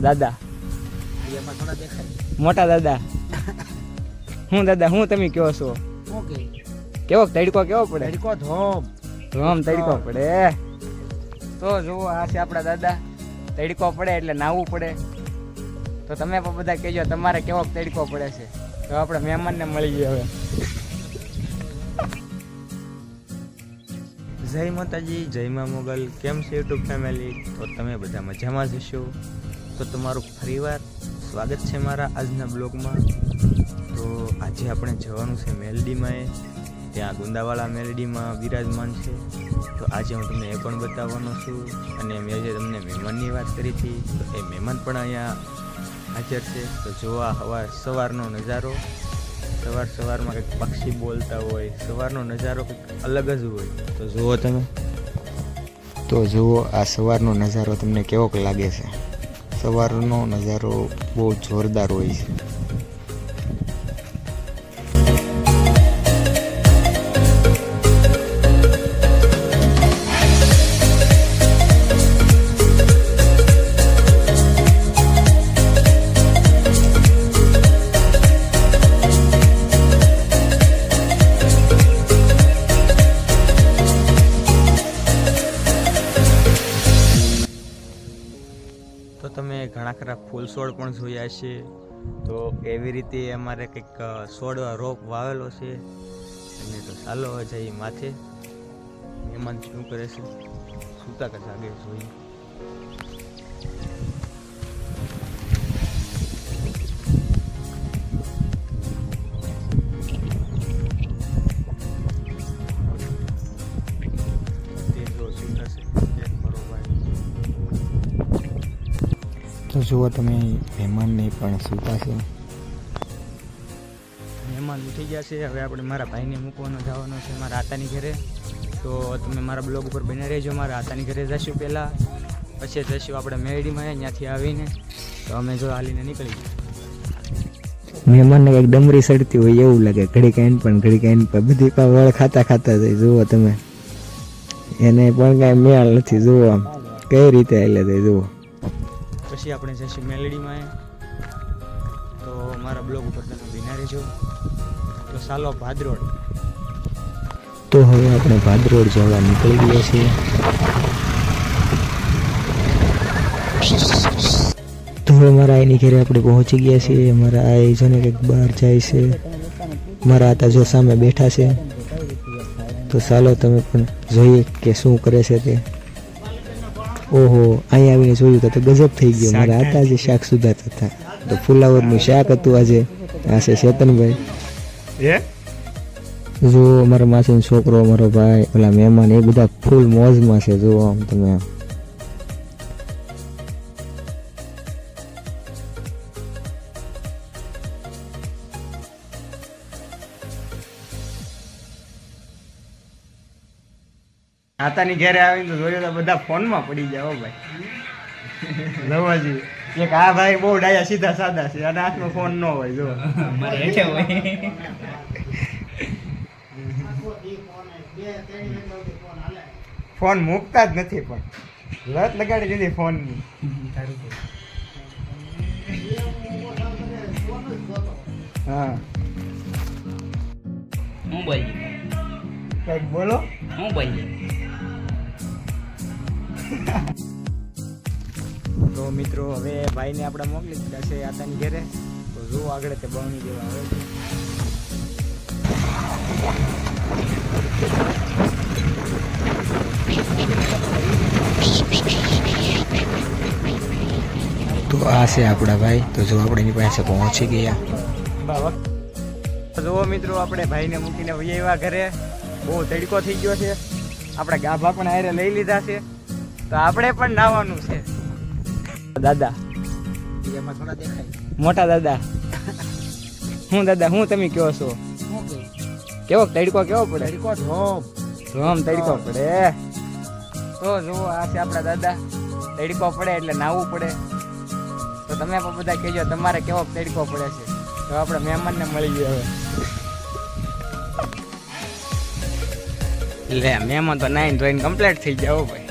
દાદા મોટા દાદા હું દાદા હું તમે કયો છો કેવો તડકો કેવો પડે ધોમ તડકો પડે તો જુઓ આ છે આપણા દાદા તડકો પડે એટલે નાહવું પડે તો તમે પણ બધા કહેજો તમારે કેવો તડકો પડે છે તો આપણે મહેમાનને મળી ગયા હવે જય માતાજી જય મા મોગલ કેમ છે યુટ્યુબ ફેમિલી તો તમે બધા મજામાં જ હશો તો તમારું ફરીવાર સ્વાગત છે મારા આજના બ્લોગમાં તો આજે આપણે જવાનું છે મેલડીમાં ત્યાં ગુંદાવાળા મેલડીમાં બિરાજમાન છે તો આજે હું તમને એ પણ બતાવવાનો છું અને મેં જે તમને મહેમાનની વાત કરી હતી તો એ મહેમાન પણ અહીંયા હાજર છે તો જોવા સવારનો નજારો સવારમાં કંઈક પક્ષી બોલતા હોય સવારનો નજારો કંઈક અલગ જ હોય તો જુઓ તમે તો જુઓ આ સવારનો નજારો તમને કેવોક લાગે છે સવારનો નજારો બહુ જોરદાર હોય છે તો તમે ઘણા ખરા ફૂલ છોડ પણ જોયા છે તો એવી રીતે અમારે કંઈક છોડ રોપ વાવેલો છે અને તો ચાલો જઈ માથે મહેમાન શું કરે છે સૂતા કે જાગે જોઈએ તો જુઓ તમે મહેમાનને પણ સૂતા છે મહેમાન ઉઠી ગયા છે હવે આપણે મારા ભાઈને મૂકવાનો જવાનો છે મારા આતાની ઘરે તો તમે મારા બ્લોગ ઉપર બને રહેજો મારા આતાની ઘરે જઈશું પહેલાં પછી જઈશું આપણે મેરડીમાં ત્યાંથી આવીને તો અમે જો હાલીને નીકળી ગયા મહેમાનને કંઈક ડમરી સડતી હોય એવું લાગે ઘડી કાંઈ પણ બધી વળ ખાતા જાય જુઓ તમે એને પણ કાંઈ મેળ નથી જુઓ આમ કઈ રીતે હાલે જાય જુઓ પછી આપણે જઈશું મેલડીમાં તો મારા બ્લોગ ઉપર તમે બિના રહેજો તો ચાલો ભાદરોડ તો હવે આપણે ભાદરોડ જવા નીકળી ગયા છીએ તો હવે મારા આઈની ઘરે આપણે પહોંચી ગયા છીએ મારા આઈ જો ને કંઈક બહાર જાય છે મારા આતા જો સામે બેઠા છે તો ચાલો તમે પણ જોઈએ કે શું કરે છે તે ઓહો અહીં આવીને જોયું તો ગજબ થઈ ગયો મારા હતા જે શાક સુધારતા હતા તો ફુલાવરનું શાક હતું આજે આ છે ચેતનભાઈ જો મારા માસીનો છોકરો મારો ભાઈ ઓલા મહેમાન એ બધા ફૂલ મોજમાં છે જુઓ આમ તમે આતાની ઘરે આવીને તો જોયું તો બધા ફોનમાં પડી જાય હો ભાઈ લવાજી એક આ ભાઈ બહુ ડાયા સીધા સાદા છે અને હાથમાં ફોન ન હોય જો ફોન મૂકતા જ નથી પણ લત લગાડી દીધી ફોનની હા હું બોલી કંઈક બોલો હું બોલી તો મિત્રો હવે ભાઈને આપણે મોકલી દીધા છે આતાની ઘરે તો જો આગળ તે બહુની જેવા આવે તો આ છે આપણા ભાઈ તો જો આપણે એની પાસે પહોંચી ગયા જુઓ મિત્રો આપણે ભાઈને મૂકીને વૈયા ઘરે બહુ તડકો થઈ ગયો છે આપણે ગાભા પણ હારે લઈ લીધા છે તો આપણે પણ નાહવાનું છે દાદા મોટા દાદા હું તમે કયો છો કેવો તડકો કેવો પડે ધોમ તડકો પડે તો જુઓ આ છે આપણા દાદા તડકો પડે એટલે નાહવું પડે તો તમે પણ બધા કહેજો તમારે કેવો તડકો પડે છે તો આપણે મહેમાનને મળી ગયા હવે લે મહેમાન તો નાઈન ધોઈને કમ્પ્લીટ થઈ જાવ ભાઈ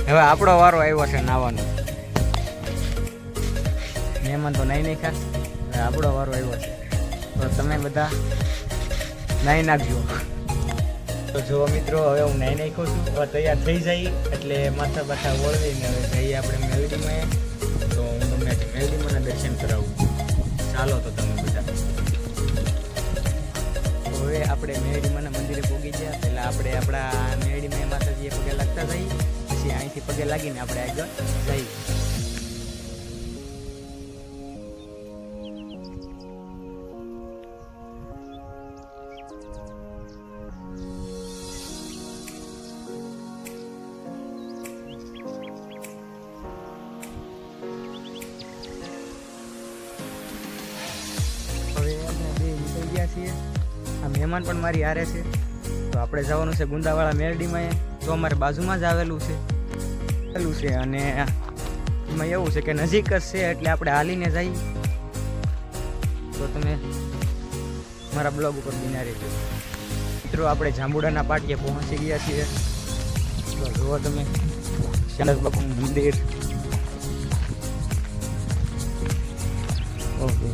હવે આપણો વારો આવ્યો છે નાવાનો મહેમાન તો નાઈ નહીં ખા, હવે આપણો વારો આવ્યો છે, તો તમે બધા નાઈ નાખજો. તો જો મિત્રો, હવે હું નાઈ નાખ્યો છું, હવે તૈયાર થઈ જાય એટલે માથા બાથા વળવીને હવે જઈએ આપણે મેલડીમાં. તો હું તમને મેલડીમાંના દર્શન કરાવું. ચાલો તો તમે બધા. હવે આપણે મેરડીમાના મંદિરે પહોંચી ગયા. પહેલાં આપણે આપણા મેરડીમાં માતાજીએ પગે લાગતા જઈએ, પછી અહીંથી પગે લાગીને આપણે આગળ જઈએ. હવે અમે બે નીકળી ગયા છીએ. આ મહેમાન પણ મારી હારે છે. તો આપણે જવાનું છે ગુંદાવાળા મેરડીમાં. તો અમારે બાજુમાં જ આવેલું છે અને એમાં એવું છે કે નજીક જ છે, એટલે આપણે હાલીને જઈએ. તો તમે મારા બ્લોગ ઉપર બિના રહેજો. મિત્રો, આપણે જાંબુડાના પાટીએ પહોંચી ગયા છીએ. તો જુઓ તમે શેનસ બાપુનું મંદિર. ઓકે,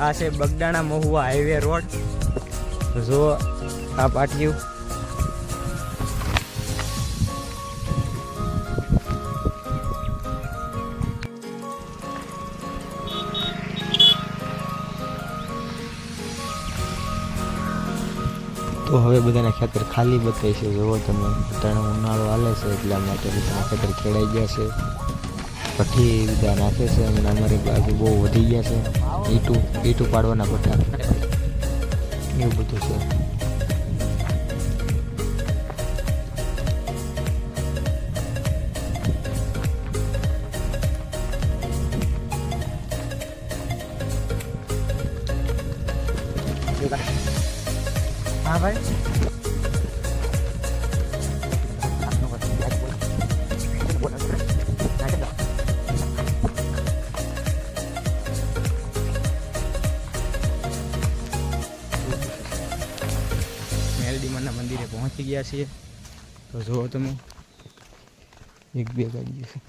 આ છે બગદાણા મહુવા હાઈવે રોડ. જો આ પાટિયું. તો હવે બધાના ખેતર ખાલી બતાવી છે. જુઓ તમે, અત્યારે ઉનાળો હાલે છે એટલા માટે બધાના ખેતર ખેડાઈ ગયા છે. ભઠ્ઠી બધા નાખે છે અને અમારી બાજુ બહુ વધી ગયા છે. ઈટું પાડવાના ભઠ્ઠા એવું બધું છે. હા ભાઈ, મેલડીમાના મંદિરે પહોંચી ગયા છીએ. તો જુઓ તમે, એક બે ગાડી છે.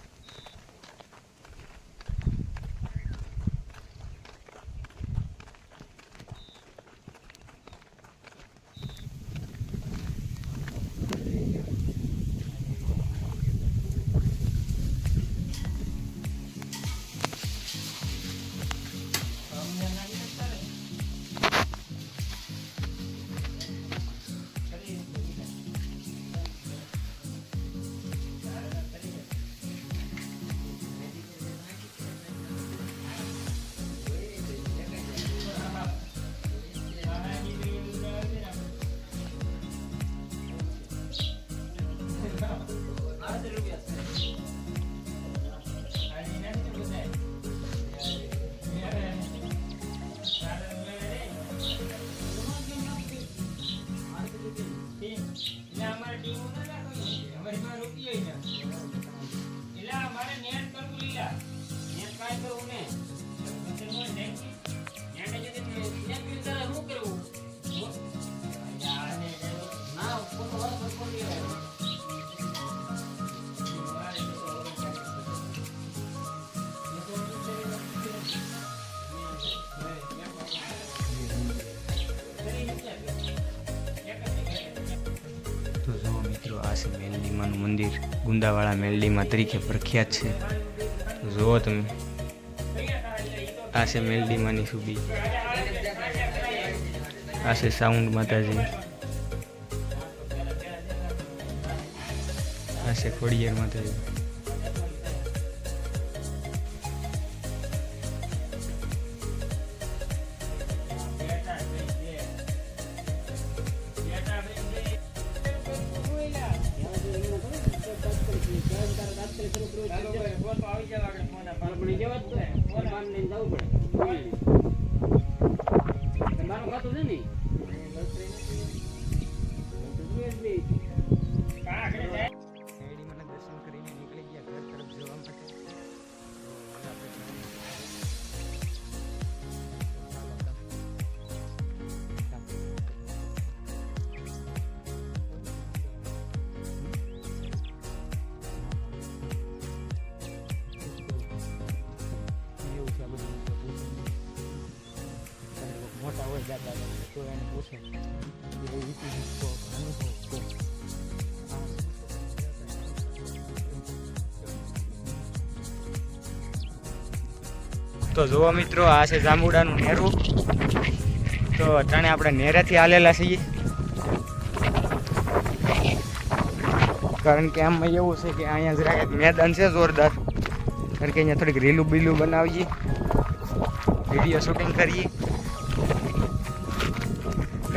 તો જુઓ મિત્રો, આ છે મેલડીમાનું મંદિર. ગુંદાવાળા મેલડીમાં તરીકે પ્રખ્યાત છે. તો જુઓ તમે, આ છે મેલડીમાની સુબી. આ છે સાઉન્ડ માતાજી. આ છે ખોડિયાર માતાજી. દર્શન કરીને નીકળી ગયા ઘર તરફ જવા માટે. દાદા તો એને પૂછે કે ઇતિહાસ કહો, અનુભવ કહો. તો જુઓ મિત્રો, આ છે જાંબુડાનું નેરું. તો અટાણે આપણે નેરેથી હાલેલા છીએ, કારણ કે આમાં એવું છે કે અહીંયા જરાક એક મેદાન છે જોરદાર, કારણ કે અહીંયા થોડીક રીલું બીલું બનાવીએ, વિડીયો શૂટિંગ કરીએ,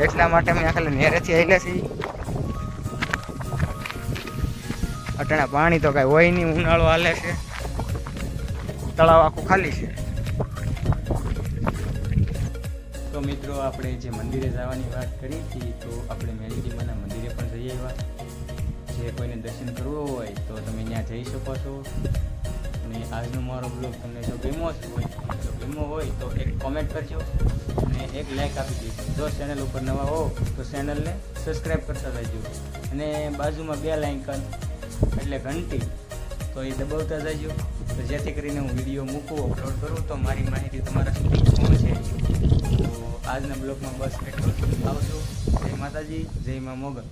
એટલા માટે અમે ખાલી નેરેથી હાલ્યા છીએ. અટાણા પાણી તો કાંઈ હોય નહીં, ઉનાળો હાલે છે, તળાવ આખું ખાલી છે. તો મિત્રો, આપણે જે મંદિરે જવાની વાત કરી હતી, તો આપણે મેલડીમાના મંદિરે પણ જઈ આવ્યા. જે કોઈને દર્શન કરવું હોય તો તમે ત્યાં જઈ શકો છો. અને આજનો મારો બ્લોગ તમને જો ગમ્યો હોય તો એક કોમેન્ટ કરજો અને એક લાઈક આપી દેજો. જો ચેનલ ઉપર નવા હો તો ચેનલને સબસ્ક્રાઈબ કરતા રહેજો, અને બાજુમાં બેલ આઇકન એટલે ઘંટી તો એ દબાવતા જજો, તો જેથી કરીને હું વિડીયો મૂકું, અપલોડ કરું તો મારી માહિતી તમારા સુધી પહોંચે. તો આજના બ્લોગમાં બસ એટલું જ. આવજો. જય માતાજી, જય મા મોગલ.